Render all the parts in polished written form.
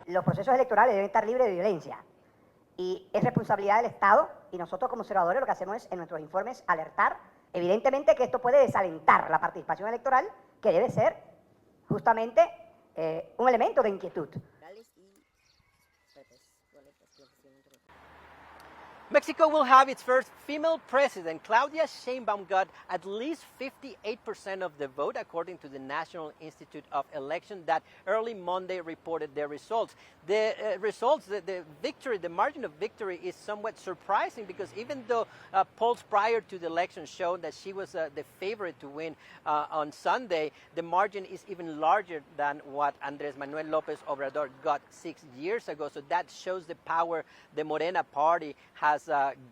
Los procesos electorales deben estar libres de violencia y es responsabilidad del Estado, y nosotros como observadores lo que hacemos es en nuestros informes alertar evidentemente que esto puede desalentar la participación electoral, que debe ser justamente un elemento de inquietud. Mexico will have its first female president. Claudia Sheinbaum got at least 58% of the vote, according to the National Institute of Election that early Monday reported their results. The results, the victory, the margin of victory is somewhat surprising because even though polls prior to the election showed that she was the favorite to win on Sunday, the margin is even larger than what Andrés Manuel López Obrador got 6 years ago. So that shows the power the Morena party has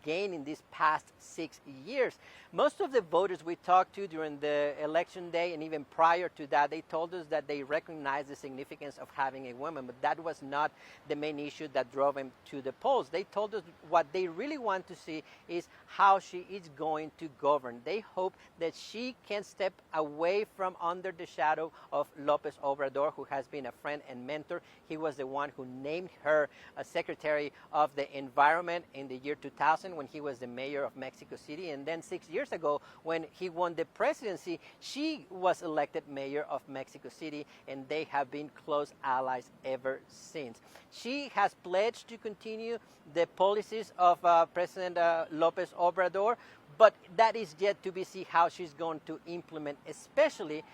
gained in these past 6 years. Most of the voters we talked to during the election day and even prior to that, they told us that they recognize the significance of having a woman, but that was not the main issue that drove them to the polls. They told us what they really want to see is how she is going to govern. They hope that she can step away from under the shadow of López Obrador, who has been a friend and mentor. He was the one who named her a Secretary of the Environment in the year 2000 when he was the mayor of Mexico City, and then 6 years ago when he won the presidency, she was elected mayor of Mexico City, and they have been close allies ever since. She has pledged to continue the policies of President López Obrador, but that is yet to be seen how she's going to implement, especially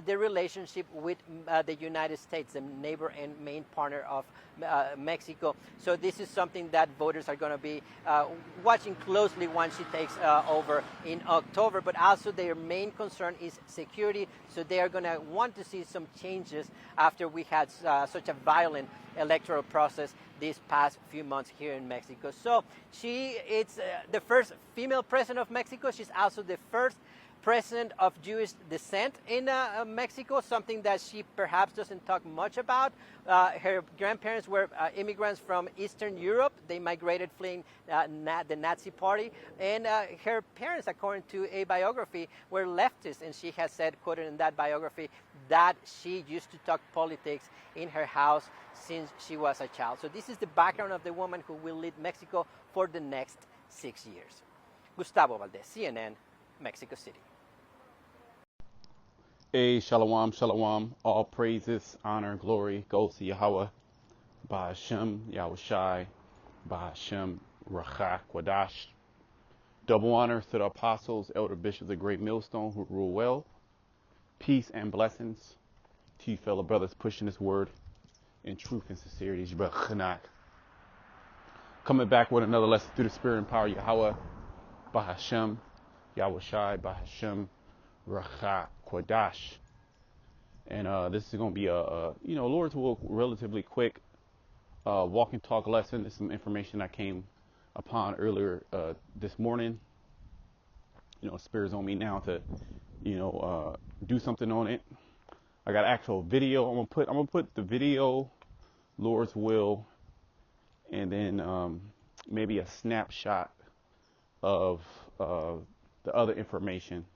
the relationship with the United States, the neighbor and main partner of Mexico. So this is something that voters are going to be watching closely once she takes over in October. But also their main concern is security. So they are going to want to see some changes after we had such a violent electoral process these past few months here in Mexico. So it's the first female president of Mexico. She's also the first president of Jewish descent in Mexico, something that she perhaps doesn't talk much about. Her grandparents were immigrants from Eastern Europe. They migrated fleeing the Nazi party. And her parents, according to a biography, were leftists. And she has said, quoted in that biography, that she used to talk politics in her house since she was a child. So this is the background of the woman who will lead Mexico for the next 6 years. Gustavo Valdez, CNN, Mexico City. Hey, shalom, shalom. All praises, honor, glory goes to Yahweh, Ba'ashem, Yahweh Shai, Ba'ashem, Rachak, Wadash. Double honors to the apostles, elder bishops of Great Millstone who rule well. Peace and blessings to you fellow brothers pushing this word in truth and sincerity. Coming back with another lesson through the spirit and power of Yahweh, Ba'ashem, Yahweh Shai, Ba'ashem, Rachak, Kodash. And this is going to be Lord's will, relatively quick walk and talk lesson. There's some information I came upon earlier this morning. Spirit's on me now to, do something on it. I got actual video. I'm gonna put the video, Lord's will, and then maybe a snapshot of the other information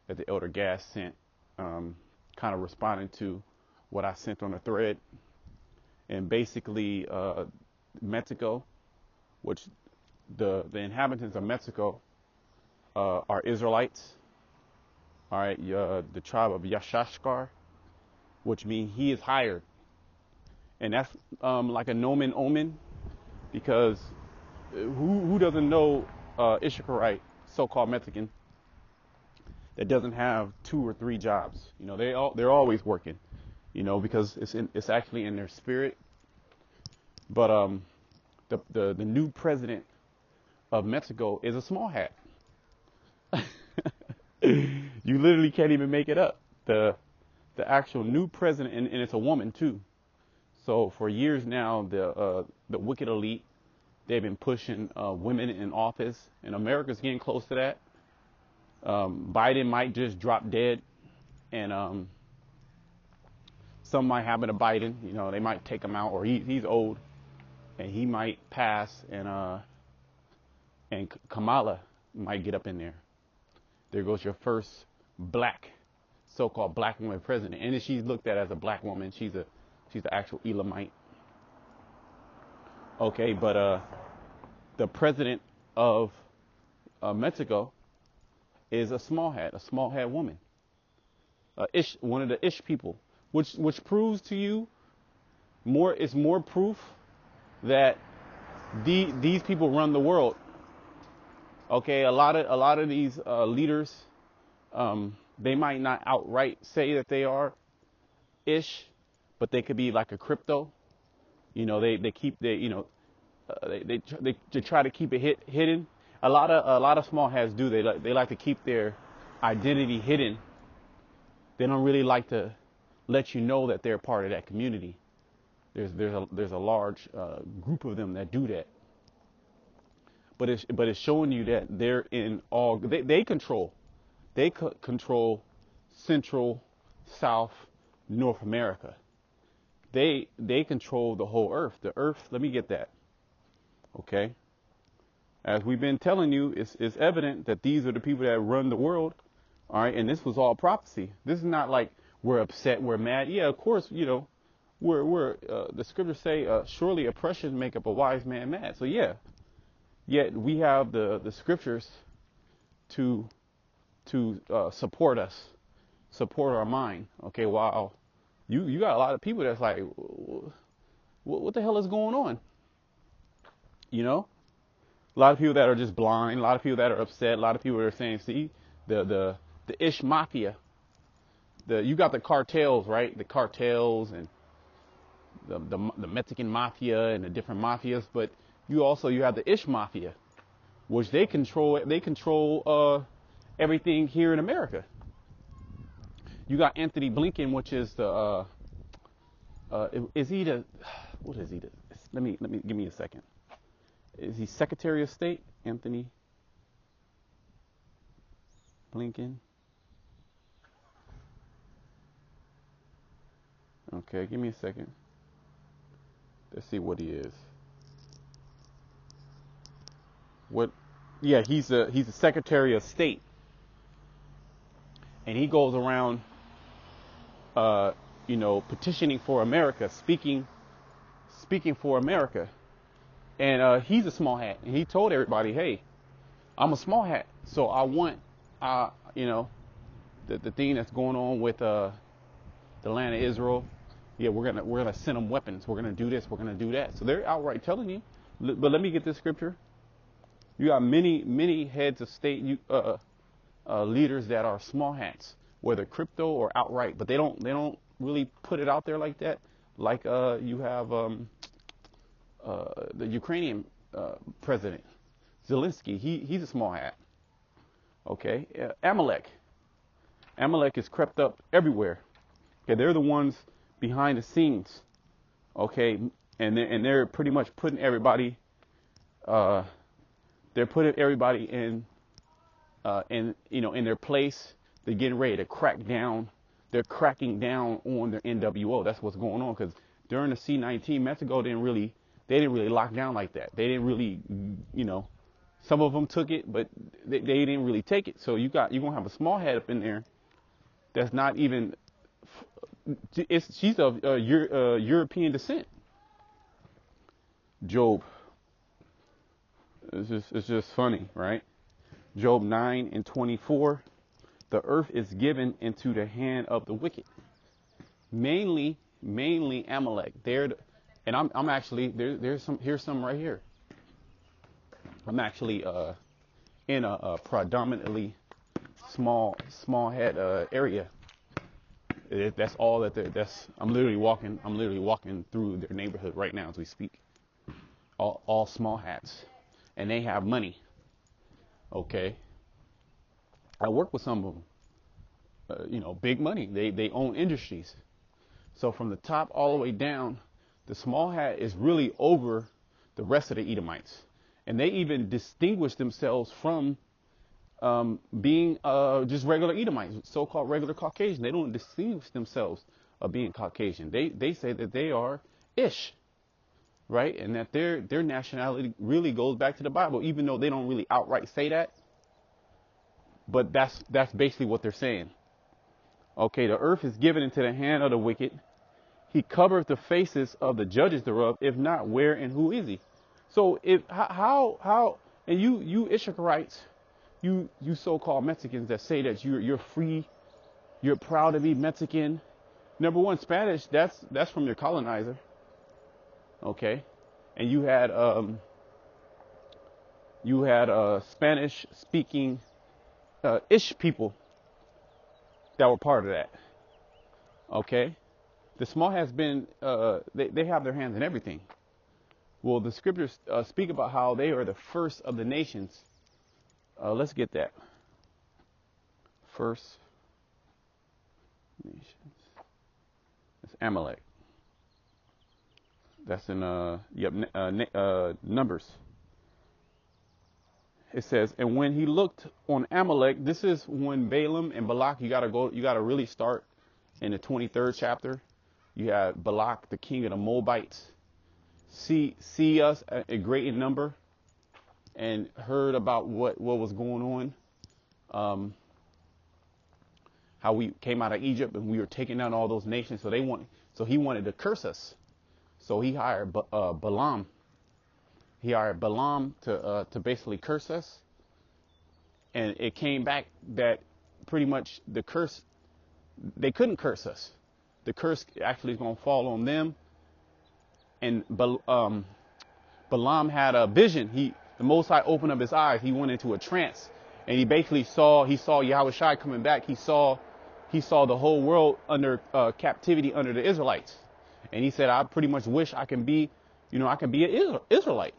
that the Elder Gas sent, kind of responding to what I sent on the thread. And basically, Mexico, which the inhabitants of Mexico are Israelites. All right, the tribe of Yashashkar, which means he is hired. And that's like a nomen omen, because who doesn't know Issacharite, so-called Mexican, that doesn't have 2 or 3 jobs? They're always working, because it's actually in their spirit. But the new president of Mexico is a small hat. You literally can't even make it up. The actual new president, and it's a woman too. So for years now, the wicked elite, they've been pushing women in office, and America's getting close to that. Biden might just drop dead, and some might happen to Biden. They might take him out, or he's old, and he might pass, and Kamala might get up in there. There goes your first so-called black woman president, and she's looked at as a black woman. She's the actual Elamite. Okay, but the president of Mexico is a small hat woman, one of the Ish people, which proves to you more proof that these people run the world. Okay, a lot of these leaders, they might not outright say that they are Ish, but they could be like a crypto. You know, they keep they try to keep it hidden. A lot of small hats do. They like to keep their identity hidden. They don't really like to let you know that they're part of that community. There's a large group of them that do that. But it's showing you that they're in all. They control Central, South, North America. They control the whole earth. The earth. Let me get that. Okay. As we've been telling you, it's evident that these are the people that run the world. All right, and this was all prophecy. This is not like we're upset, we're mad. Yeah, of course, you know, we're the scriptures say, surely oppression make up a wise man mad. So yeah, yet we have the scriptures to support us, support our mind. Okay, while you got a lot of people that's like, what the hell is going on? You know, a lot of people that are just blind, a lot of people that are upset, a lot of people that are saying, see, the Ish mafia, you got the cartels, right? The cartels and the Mexican mafia and the different mafias, but you have the Ish mafia, which they control everything here in America. You got Anthony Blinken, which is the is he the what is he the let me give me a second. Is he Secretary of State? Anthony Blinken. Okay, give me a second. Let's see what he is. What? Yeah, he's a Secretary of State, and he goes around, petitioning for America, speaking for America, and he's a small hat, and he told everybody, hey, I'm a small hat, so I want, the thing that's going on with the land of Israel. Yeah, we're gonna send them weapons. We're gonna do this. We're gonna do that. So they're outright telling you. But let me get this scripture. You got many heads of state, leaders that are small hats, whether crypto or outright. But they don't really put it out there like that. Like you have the Ukrainian president Zelensky. He's a small hat. Okay, Amalek is crept up everywhere. Okay, they're the ones behind the scenes, okay, and they're pretty much putting everybody, in their place. They're getting ready to crack down. They're cracking down on their NWO. That's what's going on, because during the C-19, Mexico didn't really lock down like that. They didn't really, some of them took it, but they didn't really take it. So you're gonna have a small head up in there that's not even. She's of European descent. Job. It's just funny, right? Job 9:24. The earth is given into the hand of the wicked. Mainly Amalek. And I'm actually here's some right here. I'm actually in a predominantly small head area. That's all that I'm literally walking through their neighborhood right now as we speak. All small hats, and they have money. Okay. I work with some of them. Big money. They own industries. So from the top all the way down, the small hat is really over the rest of the Edomites, and they even distinguish themselves from being just regular Edomites, so-called regular Caucasian. They don't distinguish themselves of being Caucasian. They say that they are Ish, right? And that their nationality really goes back to the Bible, even though they don't really outright say that. But that's basically what they're saying. Okay, the earth is given into the hand of the wicked. He covereth the faces of the judges thereof. If not, where and who is he? So if how and you Ishakarites, you so-called Mexicans that say that you're free, you're proud to be Mexican. Number one, Spanish, that's from your colonizer. Okay. And you had Spanish speaking ish people that were part of that. Okay. The small has been they have their hands in everything. Well, the scriptures speak about how they are the first of the nations. Let's get that. First nations. It's Amalek. That's in Numbers. It says, and when he looked on Amalek, this is when Balaam and Balak, you gotta really start in the 23rd chapter. You have Balak, the king of the Moabites, see us a great in number, and heard about what was going on, how we came out of Egypt and we were taking down all those nations. So he wanted to curse us. So he hired Balaam. He hired Balaam to basically curse us, and it came back that pretty much the curse, they couldn't curse us. The curse actually is going to fall on them. And Balaam had a vision. The Most High opened up his eyes. He went into a trance, and he basically saw Yahweh Shai coming back. He saw the whole world under captivity under the Israelites, and he said, I pretty much wish I can be an Israelite.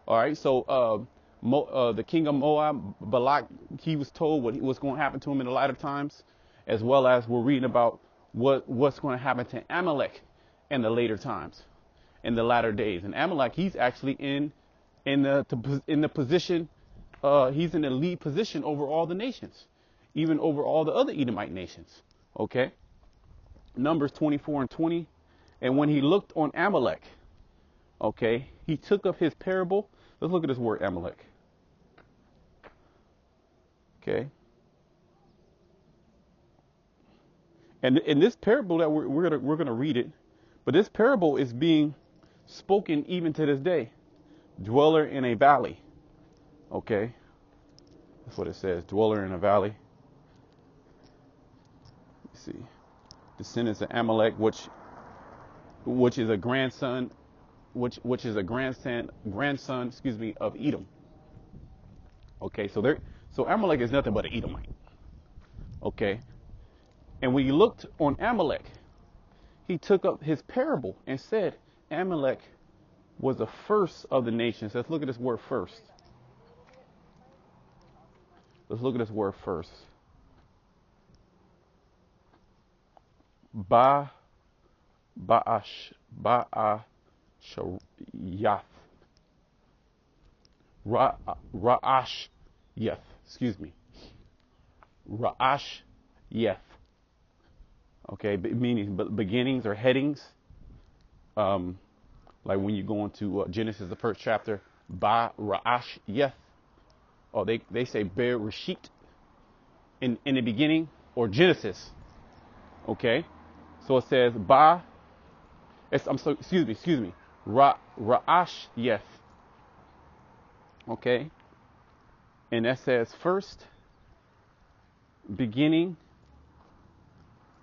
All right, so the king of Moab, Balak, he was told what was going to happen to him in the latter times, as well as we're reading about what's going to happen to Amalek in the later times, in the latter days. And Amalek, he's actually in the position, he's in the lead position over all the nations, even over all the other Edomite nations. Okay, Numbers 24 and 20, and when he looked on Amalek, okay, he took up his parable. Let's look at this word Amalek. Okay. And in this parable that we're gonna read it, but this parable is being spoken even to this day. Dweller in a valley. Okay. That's what it says. Dweller in a valley. Let's see. Descendants of Amalek, which is a grandson. Which is a grandson, of Edom. Okay, so Amalek is nothing but an Edomite. Okay, and when he looked on Amalek, he took up his parable and said, Amalek was the first of the nations. Let's look at this word first. Let's look at this word first. Yath. Ra'ash Yeth. Excuse me. Ra'ash Yeth. Okay, meaning beginnings or headings. Like when you go into Genesis, the first chapter, Ba Ra'ash Yeth. Or they say Ber Rashit in the beginning, or Genesis. Okay, so it says Ba. Excuse me. Ra'ash Yeth. Okay. And that says first, beginning,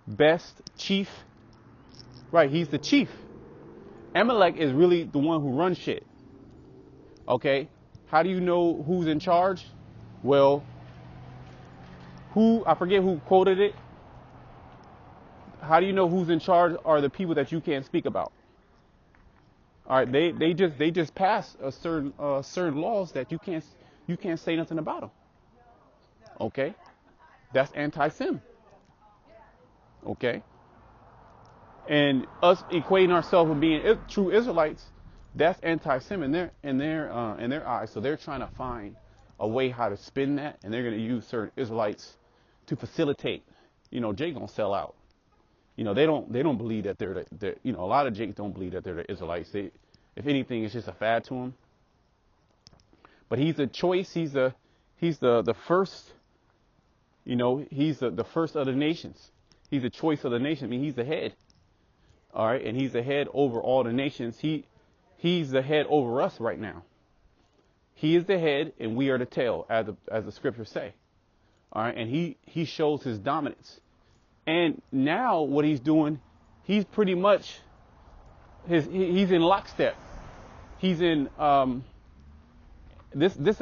best, chief. Right, he's the chief. Amalek is really the one who runs shit. Okay. How do you know who's in charge? Well, I forget who quoted it. How do you know who's in charge are the people that you can't speak about? All right, they just pass a certain laws that you can't say nothing about them. Okay, that's anti-sim. Okay, and us equating ourselves with being true Israelites, that's anti-sim in their eyes. So they're trying to find a way how to spin that, and they're going to use certain Israelites to facilitate. Jay gonna sell out. They don't believe that they're a lot of Jakes don't believe that they're the Israelites. If anything, it's just a fad to them. But he's a choice. He's the first. He's the first of the nations. He's the choice of the nation. I mean, he's the head. All right, and he's the head over all the nations. He He's the head over us right now. He is the head and we are the tail, as the scriptures say. All right. And he shows his dominance. And now what he's doing, he's pretty much he's in lockstep. He's in this is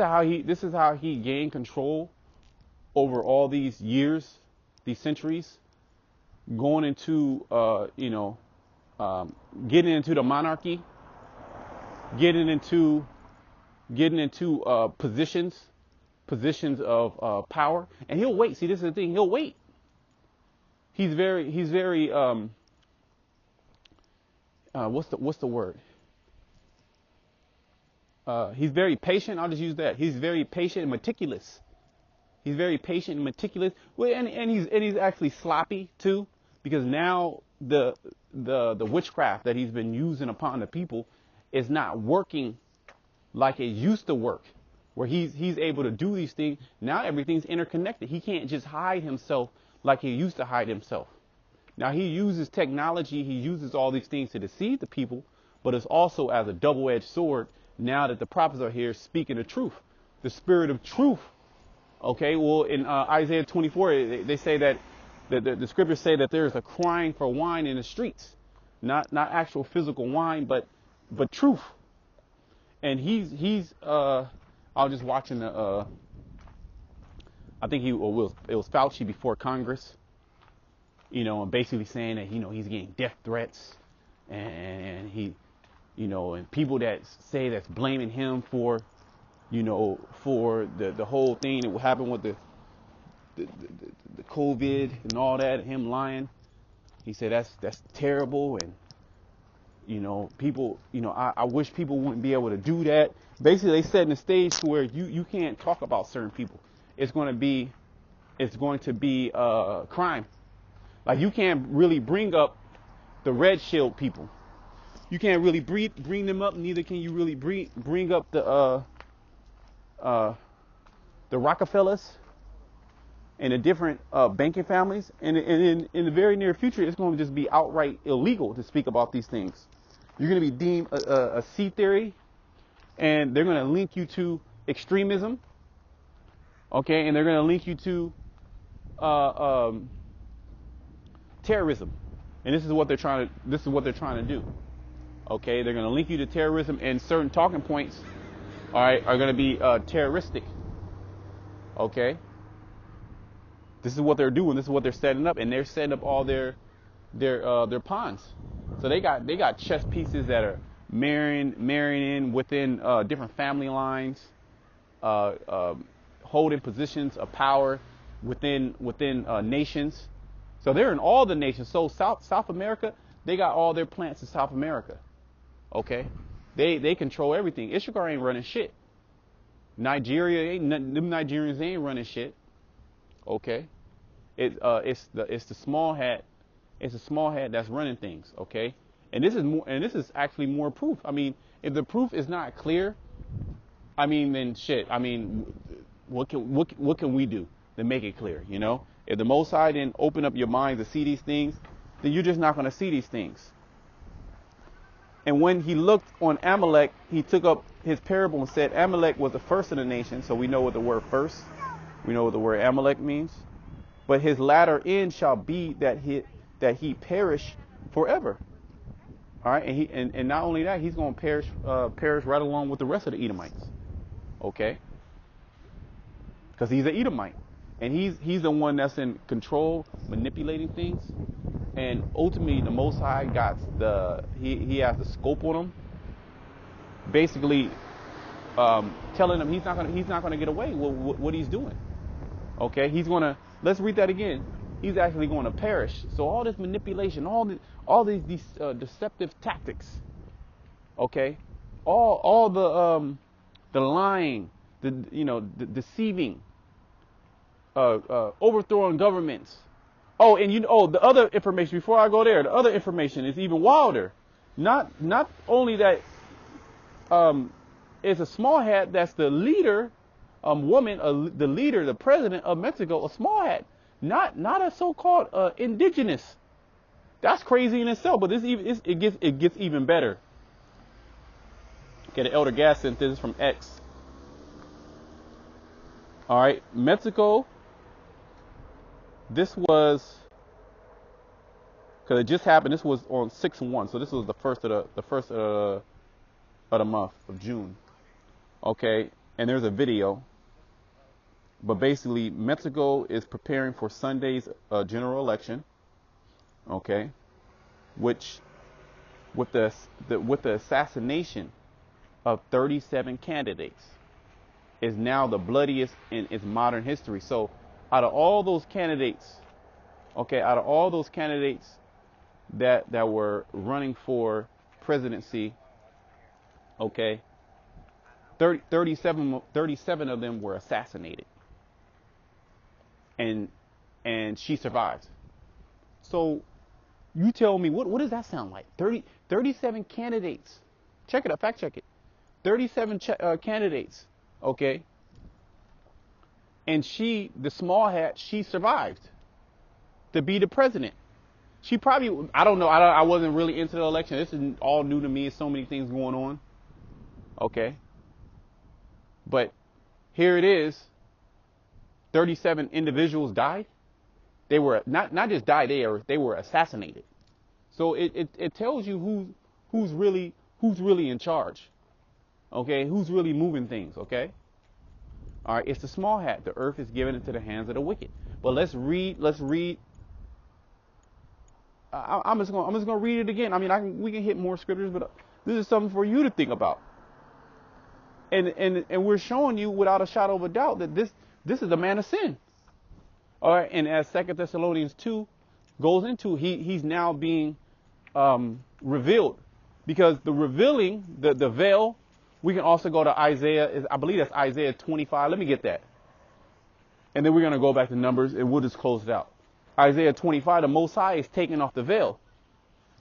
how he gained control over all these years, these centuries, going into getting into the monarchy, getting into positions of power, and he'll wait. See, this is the thing. He'll wait. He's very what's the word? He's very patient. I'll just use that. He's very patient and meticulous. He's very patient and meticulous. Well, and he's actually sloppy too, because now the witchcraft that he's been using upon the people is not working like it used to work, where he's able to do these things. Now everything's interconnected. He can't just hide himself like he used to hide himself. Now he uses technology. He uses all these things to deceive the people, but it's also as a double-edged sword. Now that the prophets are here speaking the truth, the spirit of truth. Okay, well, in Isaiah 24, they say that the scriptures say that there's a crying for wine in the streets, not actual physical wine, but truth. And he's I was just watching I think it was Fauci before Congress, and basically saying that he's getting death threats, and he, and people that say that's blaming him for the whole thing that happened with the COVID and all that, and him lying. He said that's terrible, and people, I wish people wouldn't be able to do that. Basically, they set in the stage to where you can't talk about certain people. It's going to be crime. Like, you can't really bring up the red shield people. You can't really bring them up. Neither can you really bring up the Rockefellers and the different banking families. And in the very near future, it's going to just be outright illegal to speak about these things. You're going to be deemed a C theory, and they're going to link you to extremism. Okay, and they're going to link you to terrorism, and this is what they're trying to do. Okay, they're going to link you to terrorism, and certain talking points, all right, are going to be terroristic. Okay, this is what they're doing. This is what they're setting up, and they're setting up all their pawns. So they got chess pieces that are marrying in within different family lines, holding positions of power within nations. So they're in all the nations. So South America, they got all their plants in South America. Okay, they control everything. Issachar ain't running shit. Nigeria them Nigerians ain't running shit. Okay, it's the small hat. It's a small hat that's running things. Okay, and this is actually more proof. I mean, if the proof is not clear, I mean, then shit. I mean, what can we do to make it clear? If the Most High didn't open up your mind to see these things, then you're just not going to see these things. And when he looked on Amalek, he took up his parable and said Amalek was the first of the nation. So we know what the word first, we know what the word Amalek means. But his latter end shall be that he perish forever. All right, and not only that, he's going to perish right along with the rest of the Edomites. Okay, because he's an Edomite, and he's the one that's in control, manipulating things. And ultimately, the Most High got he has the scope on him, basically telling him he's not gonna get away with what he's doing. Okay, let's read that again. He's actually going to perish. So all this manipulation, all these deceptive tactics. Okay, all the lying, the deceiving, overthrowing governments. Oh, and the other information, before I go there, the other information is even wilder. Not only that it's a small hat that's the leader, woman, the leader, the president of Mexico, a small hat, not a so-called indigenous. That's crazy in itself, but it gets even better. Okay, the Elder Gas sent this from X. All right, Mexico. This was because it just happened. This was on 6/1, so this was the first of the month of June. Okay, and there's a video. But basically, Mexico is preparing for Sunday's general election. Okay, which with the assassination of 37 candidates is now the bloodiest in its modern history. So, out of all those candidates, that were running for presidency, okay, 37 of them were assassinated. And she survived. So you tell me, what does that sound like? 37 candidates. Check it out, fact check it. 37 candidates, okay? And she, the small hat, she survived to be the president. She probably, I don't know, I wasn't really into the election. This is all new to me. There's so many things going on, okay? But here it is. 37 individuals died. They were not just died, they were assassinated. So it tells you who's really in charge. Okay, who's really moving things, okay? All right, it's the small hat. The earth is given into the hands of the wicked. But let's read. I'm just gonna read it again. I mean, we can hit more scriptures, but this is something for you to think about. And we're showing you without a shadow of a doubt that this is a man of sin. All right, and as 2 Thessalonians 2 goes into, he's now being revealed, because the revealing, the veil. We can also go to Isaiah. I believe that's Isaiah 25. Let me get that, and then we're gonna go back to Numbers, and we'll just close it out. Isaiah 25. The Most High is taking off the veil.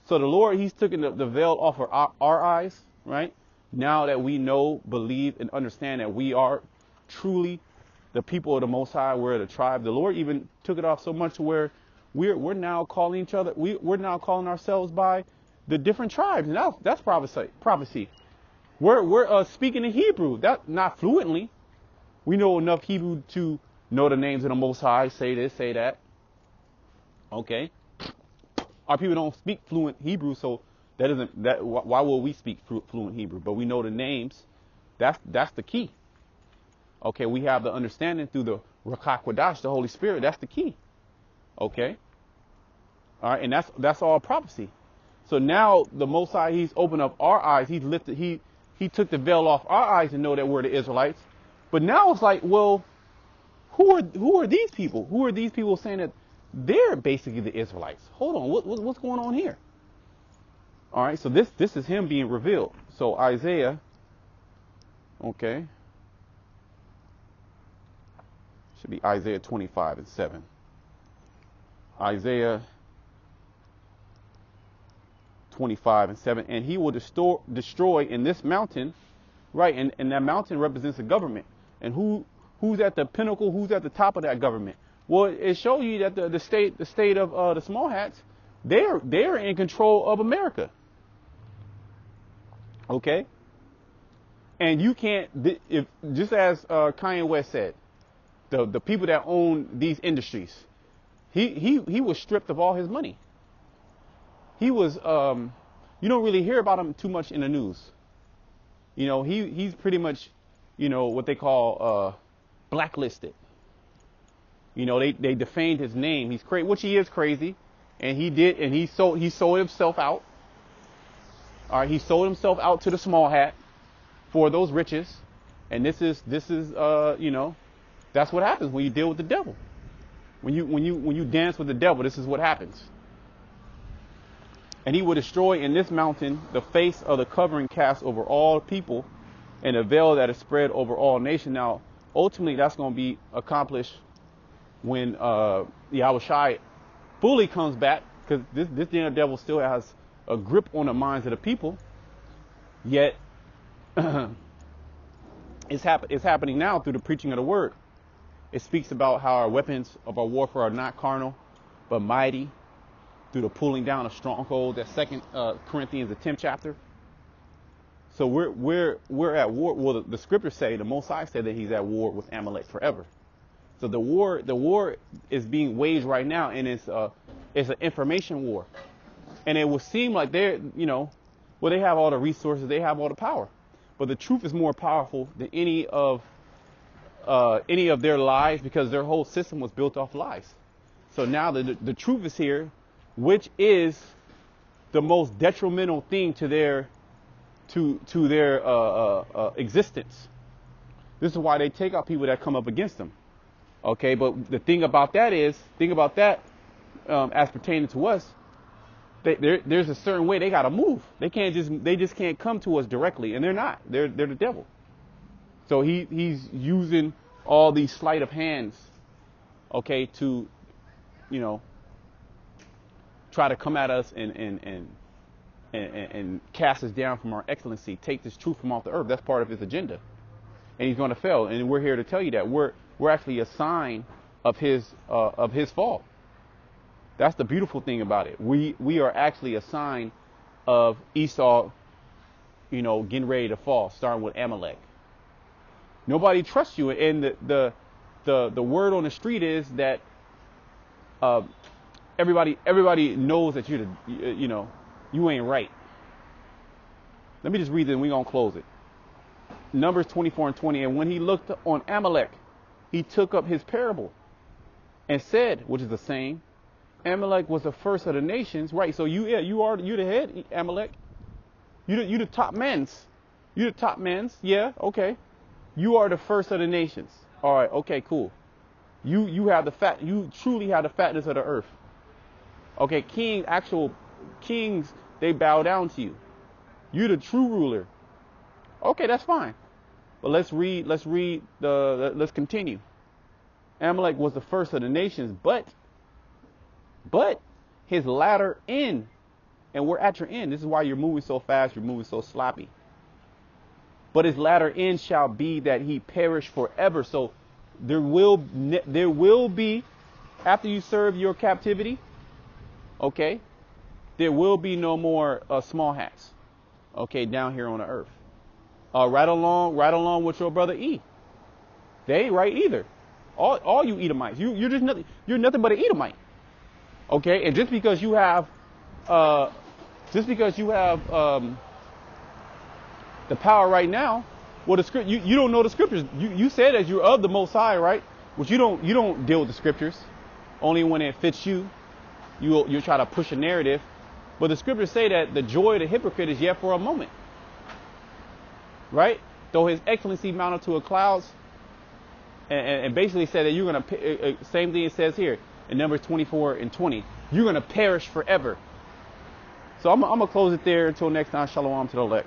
So the Lord, He's taking the veil off of our eyes, right? Now that we know, believe, and understand that we are truly the people of the Most High, we're the tribe. The Lord even took it off so much to where we're now calling each other. We're now calling ourselves by the different tribes, and that's prophecy. We're speaking in Hebrew, that not fluently. We know enough Hebrew to know the names of the Most High. Say this, say that. Okay. Our people don't speak fluent Hebrew, so why will we speak fluent Hebrew? But we know the names. That's the key. Okay, we have the understanding through the Ruach Kodesh, the Holy Spirit. That's the key. Okay. All right, and that's all prophecy. So now the Most High, He's opened up our eyes. He's lifted. He took the veil off our eyes to know that we're the Israelites. But now it's like, well, who are these people? Who are these people saying that they're basically the Israelites? Hold on, what's going on here? All right, so this is Him being revealed. So Isaiah, okay. Should be Isaiah 25:7. Isaiah 25:7. And He will destroy in this mountain, right? And that mountain represents a government. And who's at the pinnacle? Who's at the top of that government? Well, it shows you that the state of the small hats, they're in control of America. Okay. And you can't, if just as Kanye West said, the people that own these industries, he was stripped of all his money. He was, you don't really hear about him too much in the news. You know, he's pretty much, you know, what they call blacklisted. You know, they defamed his name. He's crazy, which he is crazy, and he sold himself out. All right, he sold himself out to the small hat for those riches, and this is you know, that's what happens when you deal with the devil. When you dance with the devil, this is what happens. And He will destroy in this mountain the face of the covering cast over all people, and the veil that is spread over all nations. Now, ultimately, that's going to be accomplished when Yahushua fully comes back, because this devil still has a grip on the minds of the people. Yet, it's happening now through the preaching of the word. It speaks about how our weapons of our warfare are not carnal, but mighty through the pulling down of strongholds. That's 2 Corinthians, the 10th chapter. So we're at war. Well, the scriptures say, the Most High said that he's at war with Amalek forever. So the war is being waged right now, and it's an information war. And it would seem like they're, well, they have all the resources, they have all the power, but the truth is more powerful than any of their lies, because their whole system was built off lies. So now the truth is here, which is the most detrimental thing to their existence. This is why they take out people that come up against them. Okay, but the thing about that, as pertaining to us, there's a certain way they got to move. They just can't come to us directly, and they're not. They're the devil. So he's using all these sleight of hands, okay, to, try to come at us and cast us down from our excellency, take this truth from off the earth. That's part of his agenda, and he's going to fail. And we're here to tell you that we're actually a sign of his fall. That's the beautiful thing about it. We are actually a sign of Esau, getting ready to fall, starting with Amalek. Nobody trusts you, and the word on the street is that everybody knows that you ain't right. Let me just read it, and we're gonna close it. Numbers 24:20. And when he looked on Amalek, he took up his parable and said, which is the same, Amalek was the first of the nations, right? So you're the head, Amalek. You the top men's. You the top men's. Yeah, okay. You are the first of the nations. All right, okay, cool. You have you truly have the fatness of the earth. Okay, actual kings, they bow down to you. You're the true ruler. Okay, that's fine. But let's continue. Amalek was the first of the nations, but his latter end, and we're at your end. This is why you're moving so fast, you're moving so sloppy. But his latter end shall be that he perish forever. So there will be, after you serve your captivity, okay, there will be no more small hats, okay, down here on the earth. Right along with your brother E. They ain't right either. All you Edomites, you're nothing but an Edomite. Okay, and just because you have the power right now, well, the script you don't know the scriptures. You said that you're of the Most High, right? Which you don't deal with the scriptures. Only when it fits you, you try to push a narrative. But the scriptures say that the joy of the hypocrite is yet for a moment, right? Though his excellency mounted to a clouds, and basically said that you're gonna same thing it says here in Numbers 24:20. You're gonna perish forever. So I'm gonna close it there until next time. Shalom to the elect.